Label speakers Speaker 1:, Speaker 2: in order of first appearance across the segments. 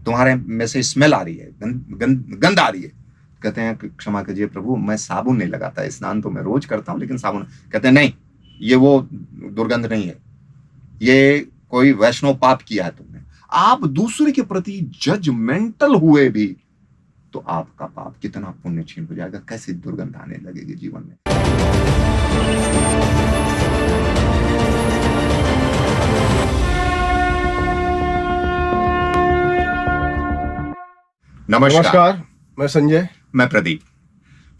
Speaker 1: तुम्हारे में से स्मेल आ रही है, गंध आ रही है। कहते हैं कि क्षमा कीजिए प्रभु, मैं साबुन नहीं लगाता, स्नान तो मैं रोज करता हूं लेकिन साबुन। कहते हैं नहीं, ये वो दुर्गंध नहीं है, ये कोई वैष्णव पाप किया है तुमने। आप दूसरे के प्रति जजमेंटल हुए भी तो आपका पाप कितना पुण्य छीन हो जाएगा, कैसे दुर्गंध आने लगेगी जीवन में।
Speaker 2: नमस्कार, मैं संजय।
Speaker 1: मैं प्रदीप।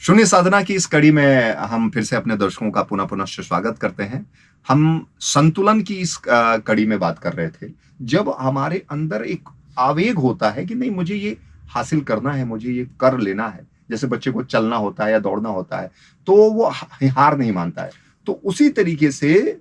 Speaker 1: शून्य साधना की इस कड़ी में हम फिर से अपने दर्शकों का पुनः स्वागत करते हैं। हम संतुलन की इस कड़ी में बात कर रहे थे। जब हमारे अंदर एक आवेग होता है कि नहीं, मुझे ये हासिल करना है, मुझे ये कर लेना है, जैसे बच्चे को चलना होता है या दौड़ना होता है तो वो हार नहीं मानता है। तो उसी तरीके से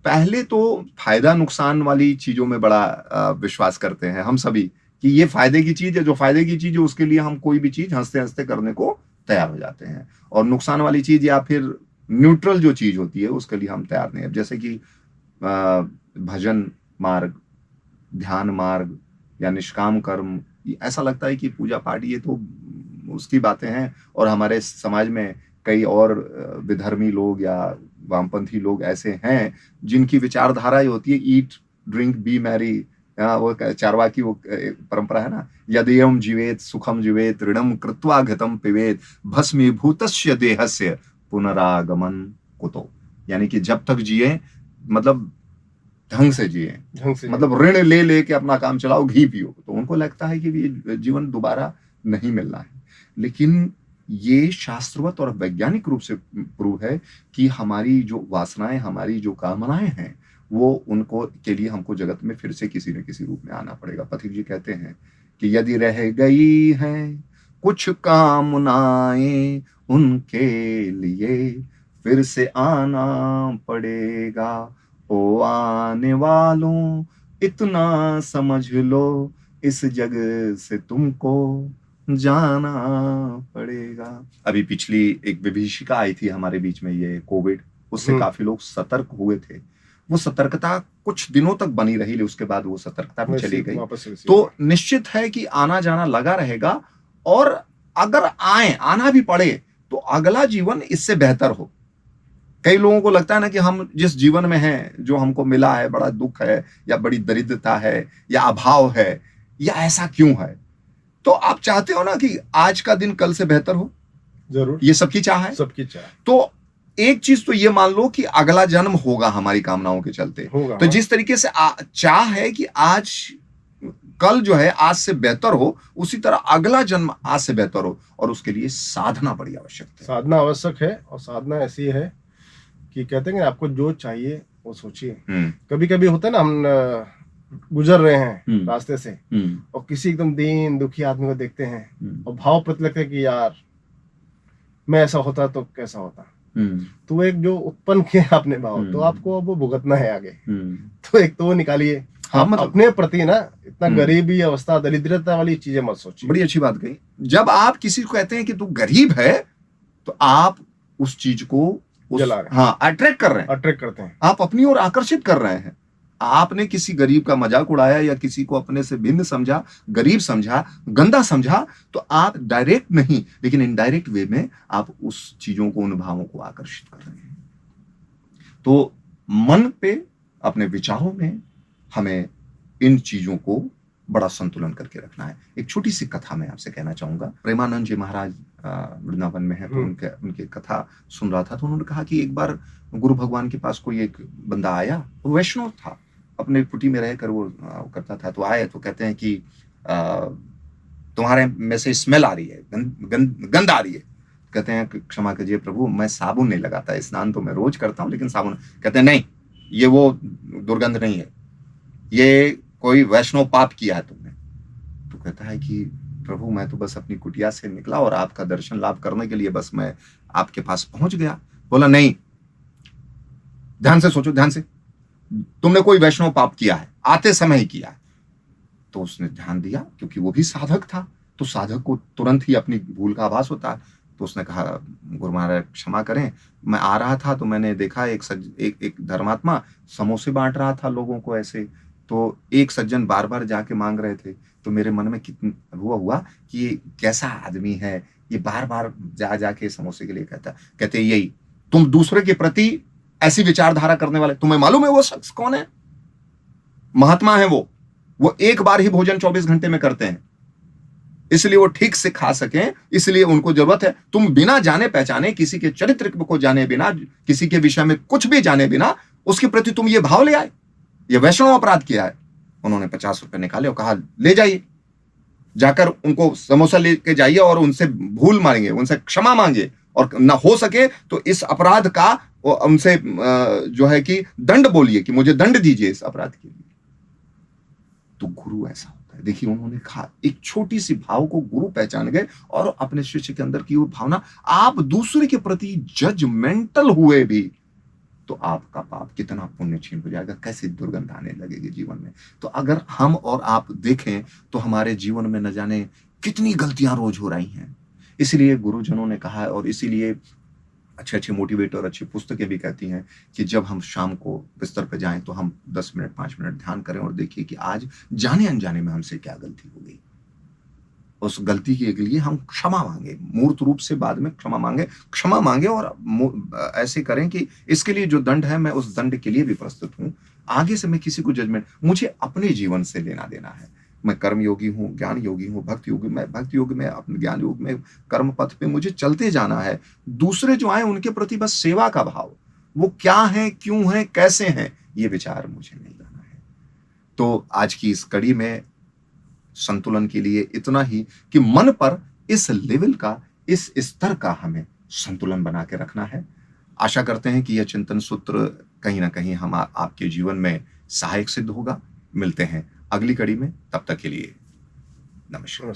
Speaker 1: पहले तो फायदा नुकसान वाली चीजों में बड़ा विश्वास करते हैं हम सभी कि ये फायदे की चीज है, जो फायदे की चीज है उसके लिए हम कोई भी चीज हंसते हंसते करने को तैयार हो जाते हैं, और नुकसान वाली चीज या फिर न्यूट्रल जो चीज होती है उसके लिए हम तैयार नहीं है। जैसे कि भजन मार्ग, ध्यान मार्ग या निष्काम कर्म, ऐसा लगता है कि पूजा पाठ ये तो उसकी बातें हैं, और हमारे समाज में कई और विधर्मी लोग या वामपंथी लोग ऐसे हैं जिनकी विचारधारा ये होती है ईट ड्रिंक बी मैरी, वो चारवाकी वो परंपरा है ना, यदेयं जीवेत सुखम जीवेत ऋणम कृत्वा घृतम पिबेत भस्मीभूतस्य देहस्य पुनरागमन कुतो। यानी कि जब तक जिए मतलब ढंग से जिए, मतलब ऋण ले लेके अपना काम चलाओ, घी पियो। तो उनको लगता है कि ये जीवन दोबारा नहीं मिलना है, लेकिन ये शास्त्रवत और वैज्ञानिक रूप से प्रूव है कि हमारी जो वासनाएं, हमारी जो कामनाएं हैं, वो उनको के लिए हमको जगत में फिर से किसी न किसी रूप में आना पड़ेगा। पथिक जी कहते हैं कि यदि रह गई हैं कुछ कामनाएं उनके लिए फिर से आना पड़ेगा। ओ आने वालों इतना समझ लो, इस जग से तुमको जाना पड़ेगा। अभी पिछली एक विभीषिका आई थी हमारे बीच में, ये कोविड, उससे काफी लोग सतर्क हुए थे। वो सतर्कता कुछ दिनों तक बनी रही, उसके बाद वो सतर्कता भी चली गई। तो निश्चित है कि आना जाना लगा रहेगा, और अगर आना भी पड़े तो अगला जीवन इससे बेहतर हो। कई लोगों को लगता है ना कि हम जिस जीवन में हैं, जो हमको मिला है, बड़ा दुख है या बड़ी दरिद्रता है या अभाव है या ऐसा क्यों है। तो आप चाहते हो ना कि आज का दिन कल से बेहतर हो,
Speaker 2: जरूर, ये
Speaker 1: सबकी चाह है,
Speaker 2: सबकी चाह।
Speaker 1: तो एक चीज तो ये मान लो कि अगला जन्म होगा हमारी कामनाओं के चलते होगा। तो जिस तरीके से चाह है कि आज कल जो है आज से बेहतर हो, उसी तरह अगला जन्म आज से बेहतर हो, और उसके लिए साधना बड़ी आवश्यक है।
Speaker 2: साधना आवश्यक है, और साधना ऐसी है कि कहते हैं आपको जो चाहिए वो सोचिए। कभी कभी होता है ना, हम गुजर रहे हैं रास्ते से और किसी एकदम दीन दुखी आदमी को देखते हैं और भाव प्रति लगता है कि यार मैं ऐसा होता तो कैसा होता। तो एक जो उत्पन्न किया आपने भाव, तो आपको अब वो भुगतना है आगे। तो एक तो वो निकालिए। हाँ, मतलब अपने प्रति ना इतना गरीबी अवस्था, दरिद्रता वाली चीजें मत सोचिए।
Speaker 1: बड़ी अच्छी बात कही। जब आप किसी को कहते हैं कि तू गरीब है, तो आप उस चीज को अट्रैक्ट कर रहे हैं,
Speaker 2: अट्रैक्ट करते हैं,
Speaker 1: आप अपनी ओर आकर्षित कर रहे हैं। आपने किसी गरीब का मजाक उड़ाया या किसी को अपने से भिन्न समझा, गरीब समझा, गंदा समझा, तो आप डायरेक्ट नहीं लेकिन इनडायरेक्ट वे में आप उस चीजों को, उन भावों को आकर्षित कर रहे हैं। तो मन पे, अपने विचारों में हमें इन चीजों को बड़ा संतुलन करके रखना है। एक छोटी सी कथा मैं आपसे कहना चाहूंगा। प्रेमानंद जी महाराज वृंदावन में है, तो उनके कथा सुन रहा था, तो उन्होंने कहा कि एक बार गुरु भगवान के पास कोई एक बंदा आया, वो वैष्णव था, अपने कुटी में रहकर वो करता था। तो आए तो कहते हैं कि तुम्हारे में से स्मेल आ रही है, गंध आ रही है। कहते हैं कि क्षमा कीजिए प्रभु, मैं साबुन नहीं लगाता, स्नान तो मैं रोज करता हूं लेकिन साबुन। कहते हैं नहीं, ये वो दुर्गंध नहीं है, ये कोई वैष्णव पाप किया है तुमने। तो कहता है कि प्रभु मैं तो बस अपनी कुटिया से निकला और आपका दर्शन लाभ करने के लिए बस मैं आपके पास पहुंच गया। बोला नहीं, ध्यान से सोचो, ध्यान से, तुमने कोई वैष्णव पाप किया है, आते समय ही किया है। तो उसने ध्यान दिया, क्योंकि वो भी साधक था, तो साधक को तुरंत ही अपनी भूल का आभास होता है। तो उसने कहा गुरु महाराज क्षमा करें, मैं आ रहा था तो मैंने देखा एक धर्मात्मा समोसे बांट रहा था लोगों को ऐसे, तो एक सज्जन बार बार जाके मांग रहे थे, तो मेरे मन में कितना वो हुआ कि ये कैसा आदमी है, ये बार बार जा जाके समोसे के लिए कहते यही तुम दूसरे के प्रति ऐसी विचारधारा करने वाले, तुम्हें मालूम है वो शख्स कौन है? महात्मा है वो एक बार ही भोजन 24 घंटे में करते हैं, इसलिए वो ठीक से खा सकें, इसलिए उनको जरूरत है। तुम बिना जाने पहचाने, किसी के चरित्र को जाने बिना, किसी के विषय में कुछ भी जाने बिना उसके प्रति तुम ये भाव ले आए, ये वैष्णव अपराध किया है। उन्होंने 50 रुपए निकाले और कहा ले जाइए, जाकर उनको समोसा लेके जाइए और उनसे भूल मांगे, उनसे क्षमा मांगे, और ना हो सके तो इस अपराध का उनसे जो है कि दंड बोलिए कि मुझे दंड दीजिए इस अपराध के लिए। तो गुरु ऐसा होता है। देखिए उन्होंने कहा, एक छोटी सी भाव को गुरु पहचान गए और अपने शिष्य के अंदर की वो भावना, आप दूसरे के प्रति जजमेंटल हुए भी तो आपका पाप कितना पुण्य छीन हो जाएगा, कैसे दुर्गंध आने लगेगी जीवन में। तो अगर हम और आप देखें तो हमारे जीवन में न जाने कितनी गलतियां रोज हो रही हैं। इसलिए गुरुजनों ने कहा है, और इसीलिए अच्छे अच्छे मोटिवेटर, अच्छी पुस्तकें भी कहती हैं कि जब हम शाम को बिस्तर पर जाएं तो हम 10 मिनट 5 मिनट ध्यान करें और देखिए कि आज जाने अनजाने में हमसे क्या गलती हो गई। उस गलती के लिए हम क्षमा मांगे, मूर्त रूप से बाद में क्षमा मांगे और ऐसे करें कि इसके लिए जो दंड है मैं उस दंड के लिए भी प्रस्तुत हूं। आगे से मैं किसी को मुझे अपने जीवन से लेना देना है। मैं कर्म योगी हूँ, ज्ञान योगी हूँ, भक्ति योगी में, अपने ज्ञान योग में, कर्म पथ पे मुझे चलते जाना है। दूसरे जो आए उनके प्रति बस सेवा का भाव, वो क्या है, क्यों है, कैसे हैं, ये विचार मुझे नहीं लाना है। तो आज की इस कड़ी में संतुलन के लिए इतना ही कि मन पर इस लेवल का, इस स्तर का हमें संतुलन बना के रखना है। आशा करते हैं कि यह चिंतन सूत्र कहीं ना कहीं हम आपके जीवन में सहायक सिद्ध होगा। मिलते हैं अगली कड़ी में, तब तक के लिए नमस्कार।